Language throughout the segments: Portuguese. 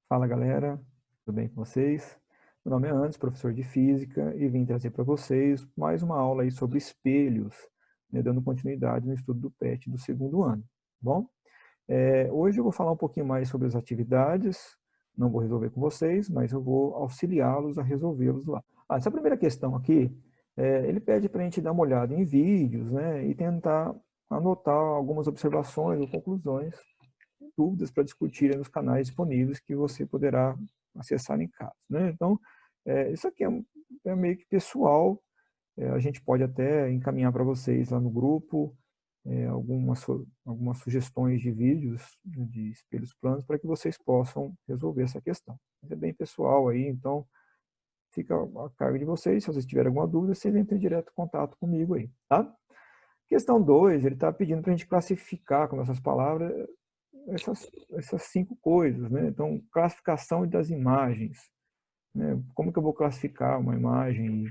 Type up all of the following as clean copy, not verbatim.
Fala galera, tudo bem com vocês? Meu nome é Anderson, professor de Física, e vim trazer para vocês mais uma aula aí sobre espelhos, né, dando continuidade no estudo do PET do segundo ano. Bom, hoje eu vou falar um pouquinho mais sobre as atividades, não vou resolver com vocês, mas eu vou auxiliá-los a resolvê-los lá. Essa primeira questão aqui, ele pede para a gente dar uma olhada em vídeos, né, e tentar anotar algumas observações ou conclusões, dúvidas para discutir nos canais disponíveis que você poderá acessar em casa, né? Então, isso aqui é meio que pessoal, a gente pode até encaminhar para vocês lá no grupo algumas sugestões de vídeos, né, de espelhos planos para que vocês possam resolver essa questão. Mas é bem pessoal aí, então fica a cargo de vocês. Se vocês tiverem alguma dúvida, vocês entrem direto em contato comigo aí, tá? Questão 2, ele está pedindo para a gente classificar com essas palavras essas 5 coisas, né? Então, classificação das imagens, né? Como que eu vou classificar uma imagem?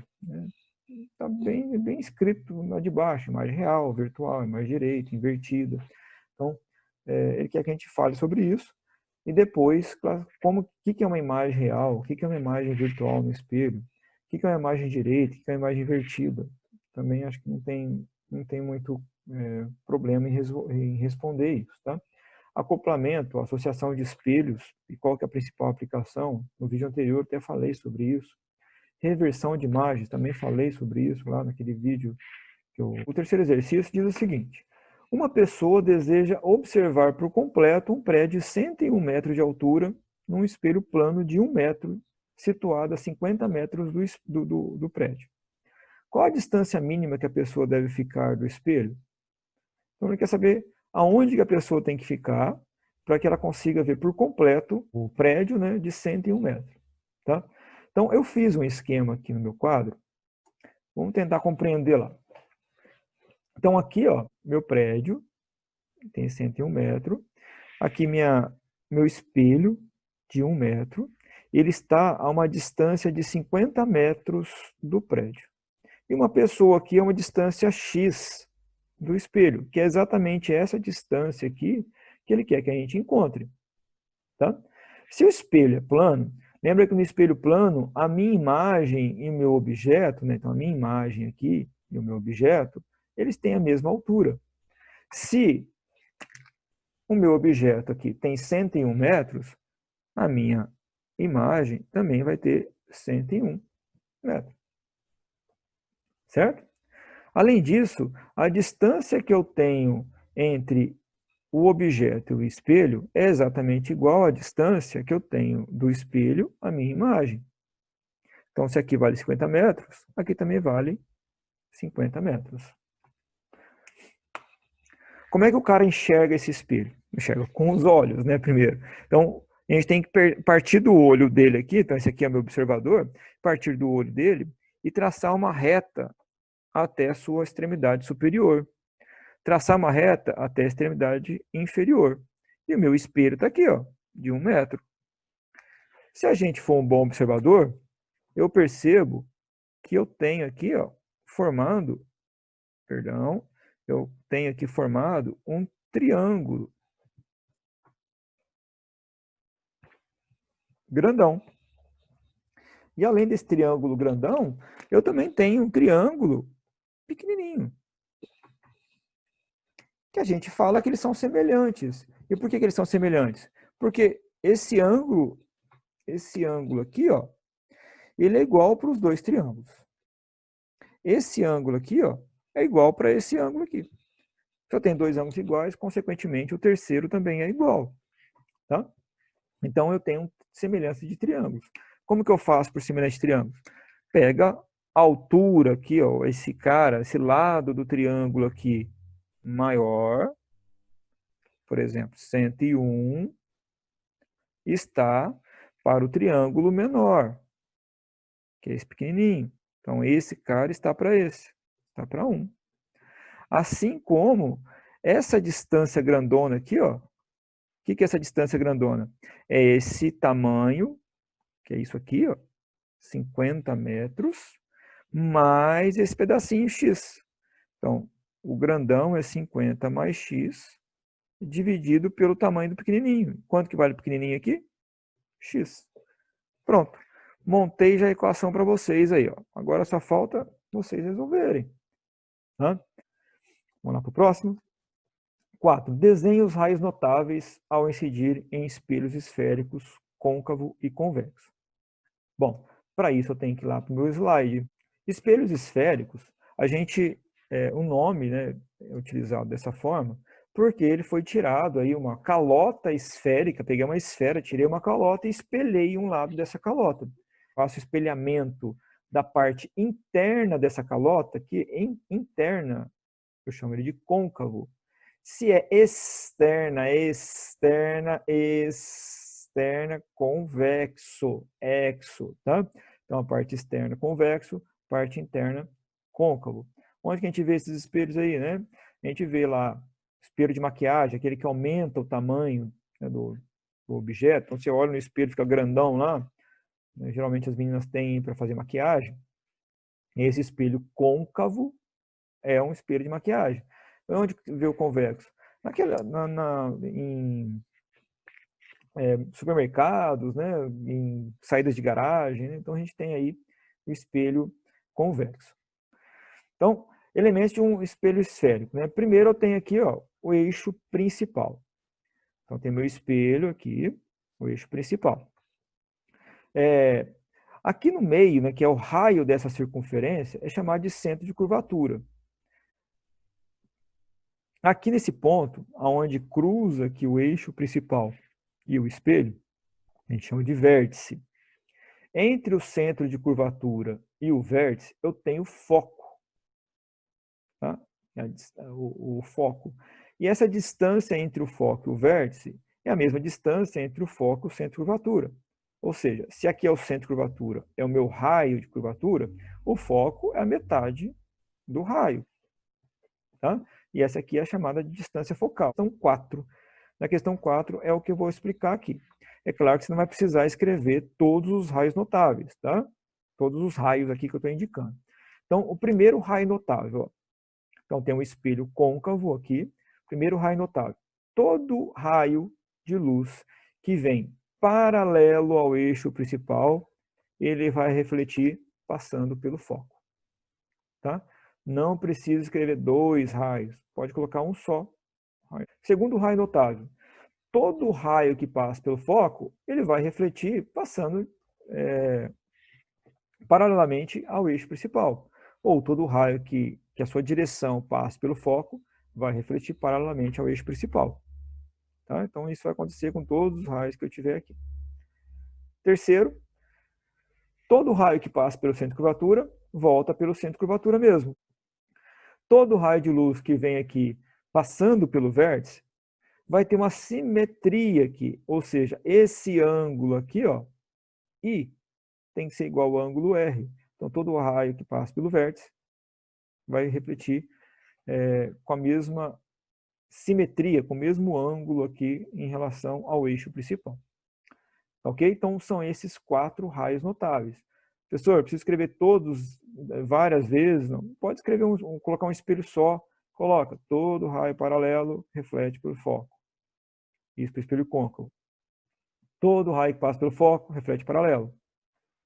Está bem escrito lá de baixo, imagem real, virtual, imagem direita, invertida. Então, ele quer que a gente fale sobre isso. E depois, o que é uma imagem real, o que é uma imagem virtual no espelho, o que é uma imagem direita, o que é uma imagem invertida. Também acho que não tem muito problema em responder isso, tá? Acoplamento, associação de espelhos, e qual que é a principal aplicação. No vídeo anterior até falei sobre isso. Reversão de imagens, também falei sobre isso lá naquele vídeo. O terceiro exercício diz o seguinte: uma pessoa deseja observar por completo um prédio de 101 metros de altura num espelho plano de 1 metro, situado a 50 metros do prédio. Qual a distância mínima que a pessoa deve ficar do espelho? Então, ele quer saber aonde que a pessoa tem que ficar para que ela consiga ver por completo o prédio, né, de 101 metros. Tá? Então, eu fiz um esquema aqui no meu quadro. Vamos tentar compreender lá. Então, aqui, ó, meu prédio tem 101 metros. Aqui, meu espelho de 1 metro. Ele está a uma distância de 50 metros do prédio. E uma pessoa aqui a uma distância X do espelho, que é exatamente essa distância aqui que ele quer que a gente encontre. Tá? Se o espelho é plano, lembra que no espelho plano, a minha imagem e o meu objeto, né, então a minha imagem aqui e o meu objeto, eles têm a mesma altura. Se o meu objeto aqui tem 101 metros, a minha imagem também vai ter 101 metros. Certo? Além disso, a distância que eu tenho entre o objeto e o espelho é exatamente igual à distância que eu tenho do espelho à minha imagem. Então, se aqui vale 50 metros, aqui também vale 50 metros. Como é que o cara enxerga esse espelho? Enxerga com os olhos, né, primeiro. Então, a gente tem que partir do olho dele aqui, então esse aqui é meu observador, partir do olho dele e traçar uma reta até a sua extremidade superior. Traçar uma reta até a extremidade inferior. E o meu espelho está aqui, ó, de 1 metro. Se a gente for um bom observador, eu percebo que eu tenho aqui, ó, eu tenho aqui formado um triângulo grandão. E além desse triângulo grandão, eu também tenho um triângulo pequenininho, que a gente fala que eles são semelhantes. E por que eles são semelhantes? Porque esse ângulo aqui, ó, ele é igual para os dois triângulos. Esse ângulo aqui, ó, é igual para esse ângulo aqui. Se eu tenho dois ângulos iguais, consequentemente, o terceiro também é igual. Tá? Então, eu tenho semelhança de triângulos. Como que eu faço por semelhança de triângulos? Pega a altura aqui, ó, esse lado do triângulo aqui maior, por exemplo, 101, está para o triângulo menor, que é esse pequenininho. Então, esse cara está para esse, está para 1. Assim como essa distância grandona aqui, ó, o que é essa distância grandona? É esse tamanho, que é isso aqui, ó, 50 metros, mais esse pedacinho x. Então, o grandão é 50 mais x, dividido pelo tamanho do pequenininho. Quanto que vale o pequenininho aqui? x. Pronto. Montei já a equação para vocês aí, ó. Agora só falta vocês resolverem. Tá? Vamos lá para o próximo. 4. Desenhe os raios notáveis ao incidir em espelhos esféricos, côncavo e convexo. Bom, para isso eu tenho que ir lá para o meu slide. Espelhos esféricos, o nome, né, é utilizado dessa forma, porque ele foi tirado aí uma calota esférica, peguei uma esfera, tirei uma calota e espelhei um lado dessa calota. Faço espelhamento da parte interna dessa calota, que interna, eu chamo ele de côncavo. Se é externa, convexo, tá? Então, a parte externa, convexo, parte interna, côncavo. Onde que a gente vê esses espelhos aí, né? A gente vê lá, espelho de maquiagem, aquele que aumenta o tamanho, né, do objeto. Então, você olha no espelho, fica grandão lá, né? Geralmente as meninas têm para fazer maquiagem. Esse espelho côncavo é um espelho de maquiagem. Onde vê o convexo? Em supermercados, né, em saídas de garagem, né? Então a gente tem aí o espelho convexo. Então, elementos de um espelho esférico, né? Primeiro eu tenho aqui, ó, o eixo principal. Então tem meu espelho aqui, o eixo principal. Aqui no meio, né, que é o raio dessa circunferência, é chamado de centro de curvatura. Aqui nesse ponto, onde cruza aqui o eixo principal e o espelho, a gente chama de vértice. Entre o centro de curvatura e o vértice, eu tenho foco. Tá? O foco. E essa distância entre o foco e o vértice é a mesma distância entre o foco e o centro de curvatura. Ou seja, se aqui é o centro de curvatura, é o meu raio de curvatura, o foco é a metade do raio. Tá? E essa aqui é a chamada de distância focal. Então, 4. Na questão 4 é o que eu vou explicar aqui. É claro que você não vai precisar escrever todos os raios notáveis, tá? Todos os raios aqui que eu estou indicando. Então, o primeiro raio notável, ó. Então, tem um espelho côncavo aqui. Primeiro raio notável. Todo raio de luz que vem paralelo ao eixo principal, ele vai refletir passando pelo foco. Tá? Não precisa escrever 2 raios. Pode colocar um só. Segundo raio notável. Todo raio que passa pelo foco, ele vai refletir passando paralelamente ao eixo principal. Ou todo raio que a sua direção passe pelo foco, vai refletir paralelamente ao eixo principal. Tá? Então, isso vai acontecer com todos os raios que eu tiver aqui. Terceiro, todo raio que passa pelo centro de curvatura, volta pelo centro de curvatura mesmo. Todo raio de luz que vem aqui passando pelo vértice, vai ter uma simetria aqui, ou seja, esse ângulo aqui, ó, I, tem que ser igual ao ângulo R. Então, todo raio que passa pelo vértice vai refletir com a mesma simetria, com o mesmo ângulo aqui em relação ao eixo principal. Ok? Então, são esses 4 raios notáveis. Professor, preciso escrever todos várias vezes? Não. Pode escrever colocar um espelho só. Coloca todo raio paralelo reflete pelo foco. Isso para o espelho côncavo. Todo raio que passa pelo foco reflete paralelo.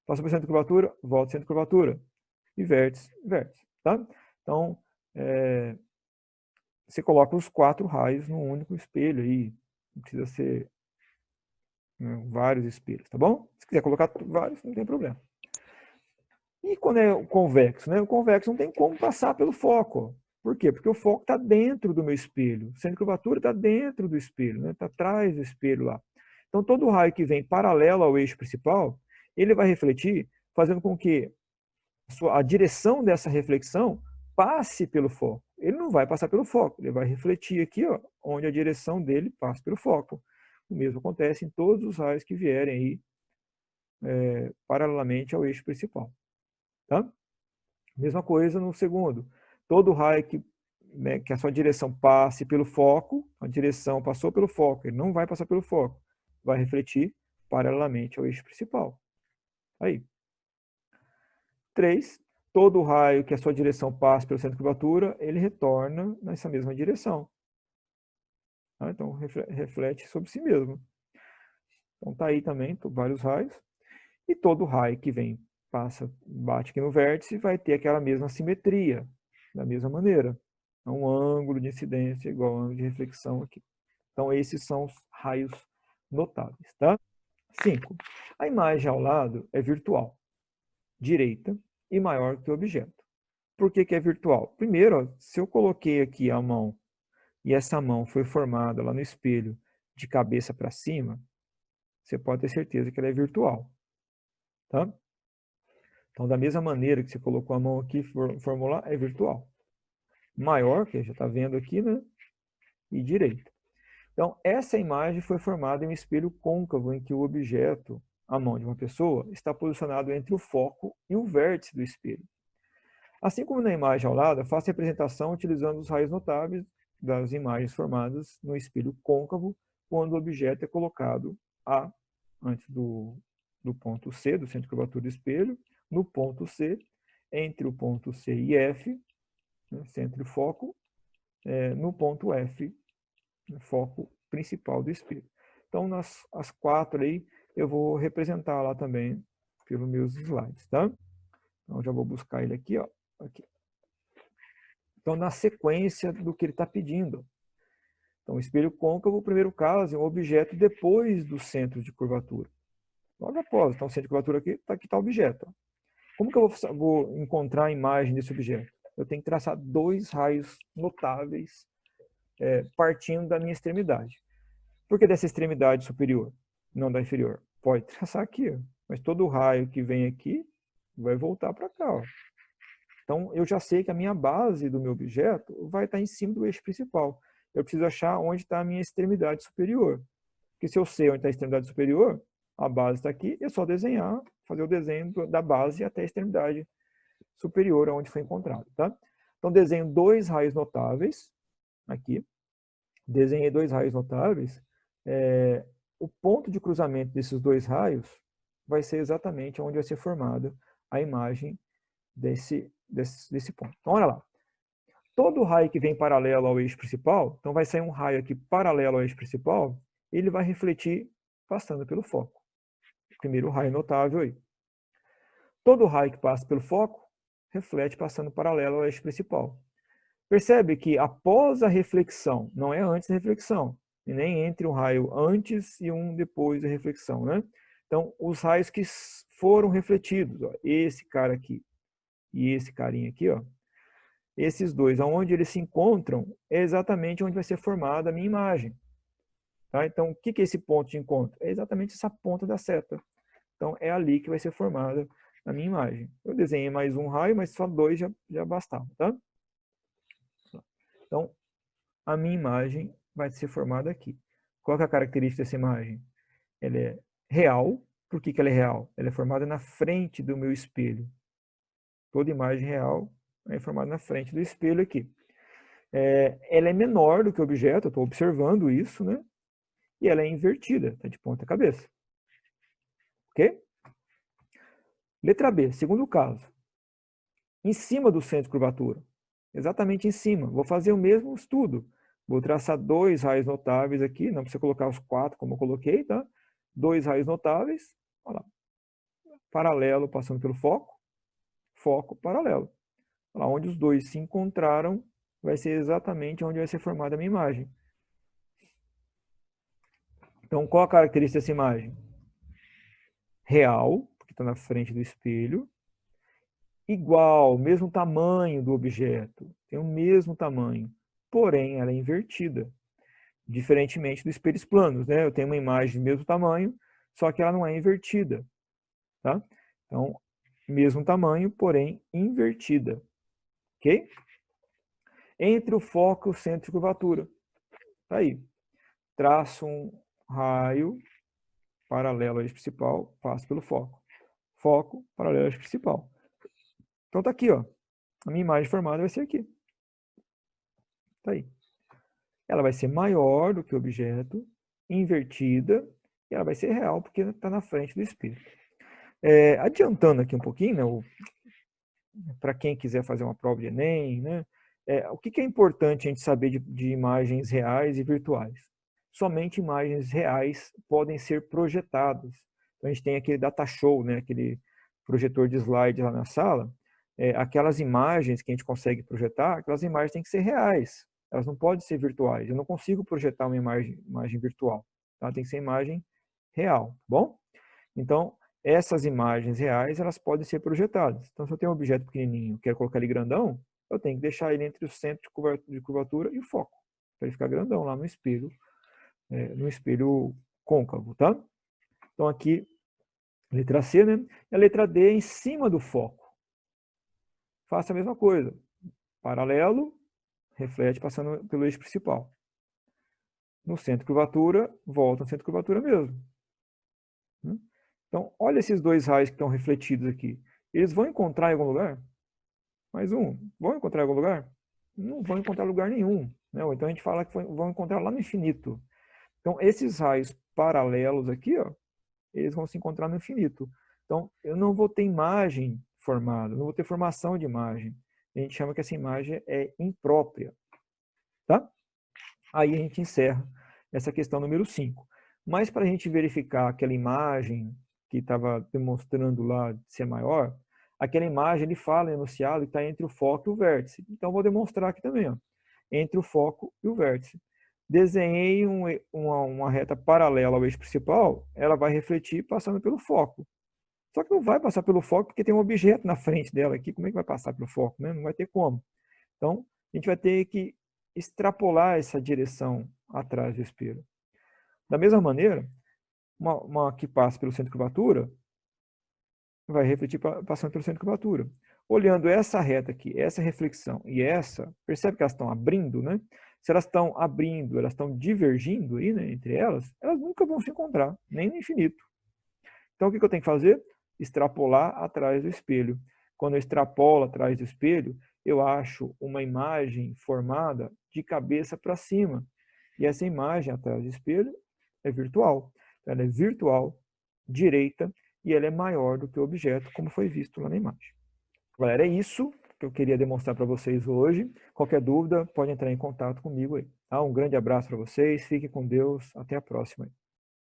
Passa por centro de curvatura, volta ao centro de curvatura. E vértice, vértice. Tá? Então, você coloca os 4 raios num único espelho aí. Não precisa ser vários espelhos, tá bom? Se quiser colocar vários, não tem problema. E quando é o convexo, né? O convexo não tem como passar pelo foco. Ó. Por quê? Porque o foco está dentro do meu espelho. O centro de curvatura está dentro do espelho, né? Está atrás do espelho lá. Então, todo raio que vem paralelo ao eixo principal, ele vai refletir, fazendo com que a direção dessa reflexão passe pelo foco. Ele não vai passar pelo foco, ele vai refletir aqui, ó, onde a direção dele passa pelo foco. O mesmo acontece em todos os raios que vierem aí paralelamente ao eixo principal. Tá? Mesma coisa no segundo. Todo raio que a sua direção passe pelo foco, a direção passou pelo foco, ele não vai passar pelo foco, vai refletir paralelamente ao eixo principal. Aí. 3. Todo raio que a sua direção passe pelo centro de curvatura, ele retorna nessa mesma direção. Tá? Então, reflete sobre si mesmo. Então tá aí também vários raios. E todo raio que vem, bate aqui no vértice, vai ter aquela mesma simetria, da mesma maneira. Um ângulo de incidência igual ao ângulo de reflexão aqui. Então esses são os raios notáveis, tá? 5. A imagem ao lado é virtual, direita e maior que o objeto. Por que é virtual? Primeiro, ó, se eu coloquei aqui a mão e essa mão foi formada lá no espelho de cabeça para cima, você pode ter certeza que ela é virtual. Tá? Então, da mesma maneira que você colocou a mão aqui, formou lá, é virtual. Maior, que já está vendo aqui, né? E direita. Então, essa imagem foi formada em um espelho côncavo, em que o objeto, a mão de uma pessoa, está posicionado entre o foco e o vértice do espelho. Assim como na imagem ao lado, eu faço a representação utilizando os raios notáveis das imagens formadas no espelho côncavo, quando o objeto é colocado antes do ponto C, do centro de curvatura do espelho, no ponto C, entre o ponto C e F, né, centro e foco, no ponto F, foco principal do espelho. Então, as 4 aí, eu vou representar lá também pelos meus slides, tá? Então, já vou buscar ele aqui, ó. Aqui. Então, na sequência do que ele está pedindo. Então, o espelho côncavo, o primeiro caso, é um objeto depois do centro de curvatura. Logo após, então, o centro de curvatura aqui está o objeto. Como que eu vou encontrar a imagem desse objeto? Eu tenho que traçar 2 raios notáveis partindo da minha extremidade. Por que dessa extremidade superior, não da inferior? Pode traçar aqui, ó. Mas todo raio que vem aqui vai voltar para cá. Ó. Então, eu já sei que a minha base do meu objeto vai estar em cima do eixo principal. Eu preciso achar onde está a minha extremidade superior. Porque se eu sei onde está a extremidade superior, a base está aqui, é só desenhar, fazer o desenho da base até a extremidade superior, onde foi encontrado. Tá? Então, desenho 2 raios notáveis, aqui. Desenhei 2 raios notáveis. O ponto de cruzamento desses 2 raios vai ser exatamente onde vai ser formada a imagem desse ponto. Então, olha lá. Todo raio que vem paralelo ao eixo principal, então vai sair um raio aqui paralelo ao eixo principal, ele vai refletir passando pelo foco. Primeiro raio notável aí. Todo raio que passa pelo foco, reflete passando paralelo ao eixo principal. Percebe que após a reflexão, não é antes da reflexão, e nem entre um raio antes e um depois da reflexão, né? Então, os raios que foram refletidos, ó, esse cara aqui e esse carinha aqui, ó, esses dois, aonde eles se encontram, é exatamente onde vai ser formada a minha imagem. Tá? Então, o que é esse ponto de encontro? É exatamente essa ponta da seta. Então, é ali que vai ser formada a minha imagem. Eu desenhei mais um raio, mas só 2 já bastava. Tá? Então, a minha imagem vai ser formada aqui. Qual é a característica dessa imagem? Ela é real. Por que ela é real? Ela é formada na frente do meu espelho. Toda imagem real é formada na frente do espelho aqui. Ela é menor do que o objeto, eu estou observando isso, né? E ela é invertida, está de ponta cabeça. Ok? Letra B, segundo caso. Em cima do centro de curvatura. Exatamente em cima. Vou fazer o mesmo estudo. Vou traçar 2 raios notáveis aqui, não precisa colocar os 4 como eu coloquei, tá? 2 raios notáveis, olha lá. Paralelo passando pelo foco, foco, paralelo. Olha lá, onde os dois se encontraram, vai ser exatamente onde vai ser formada a minha imagem. Então, qual a característica dessa imagem? Real, porque está na frente do espelho. Igual, mesmo tamanho do objeto, tem o mesmo tamanho, porém ela é invertida. Diferentemente dos espelhos planos, né? Eu tenho uma imagem do mesmo tamanho, só que ela não é invertida. Tá? Então, mesmo tamanho, porém invertida. Ok? Entre o foco e o centro de curvatura. Tá aí. Traço um raio paralelo ao eixo principal, passo pelo foco. Foco, paralelo ao eixo principal. Então tá aqui, ó. A minha imagem formada vai ser aqui. Tá aí. Ela vai ser maior do que o objeto, invertida, e ela vai ser real, porque está na frente do espelho. Adiantando aqui um pouquinho, né, para quem quiser fazer uma prova de Enem, né, o que é importante a gente saber de imagens reais e virtuais? somente imagens reais podem ser projetadas. Então, a gente tem aquele data show, né, aquele projetor de slide lá na sala, aquelas imagens que a gente consegue projetar, aquelas imagens têm que ser reais, elas não podem ser virtuais. Eu não consigo projetar uma imagem virtual, tá? Tem que ser imagem real, tá bom? Então, essas imagens reais, elas podem ser projetadas. Então, se eu tenho um objeto pequenininho, quero colocar ele grandão, eu tenho que deixar ele entre o centro de curvatura e o foco, para ele ficar grandão lá no espelho côncavo, tá? Então, aqui, letra C, né? E a letra D é em cima do foco. Faça a mesma coisa. Paralelo, reflete passando pelo eixo principal. No centro de curvatura, volta no centro de curvatura mesmo. Então, olha esses dois raios que estão refletidos aqui. Eles vão encontrar em algum lugar? Mais um. Vão encontrar em algum lugar? Não vão encontrar lugar nenhum. Né? Ou então a gente fala que vão encontrar lá no infinito. Então, esses raios paralelos aqui, ó, eles vão se encontrar no infinito. Então, eu não vou ter imagem formada, não vou ter formação de imagem. A gente chama que essa imagem é imprópria. Tá? Aí a gente encerra essa questão número 5. Mas para a gente verificar aquela imagem que estava demonstrando lá de ser maior, aquela imagem ele fala no enunciado que está entre o foco e o vértice. Então, eu vou demonstrar aqui também, ó, entre o foco e o vértice. Desenhei uma reta paralela ao eixo principal, ela vai refletir passando pelo foco. Só que não vai passar pelo foco porque tem um objeto na frente dela aqui. Como é que vai passar pelo foco? Né? Não vai ter como. Então, a gente vai ter que extrapolar essa direção atrás do espelho. Da mesma maneira, uma que passa pelo centro de curvatura vai refletir passando pelo centro de curvatura. Olhando essa reta aqui, essa reflexão e essa, percebe que elas estão abrindo, né? Se elas estão abrindo, elas estão divergindo aí, né, entre elas nunca vão se encontrar, nem no infinito. Então, o que eu tenho que fazer? Extrapolar atrás do espelho. Quando eu extrapolo atrás do espelho, eu acho uma imagem formada de cabeça para cima. E essa imagem atrás do espelho é virtual. Ela é virtual, direita, e ela é maior do que o objeto, como foi visto lá na imagem. Galera, é isso que eu queria demonstrar para vocês hoje. Qualquer dúvida, pode entrar em contato comigo aí. Um grande abraço para vocês, fiquem com Deus, até a próxima.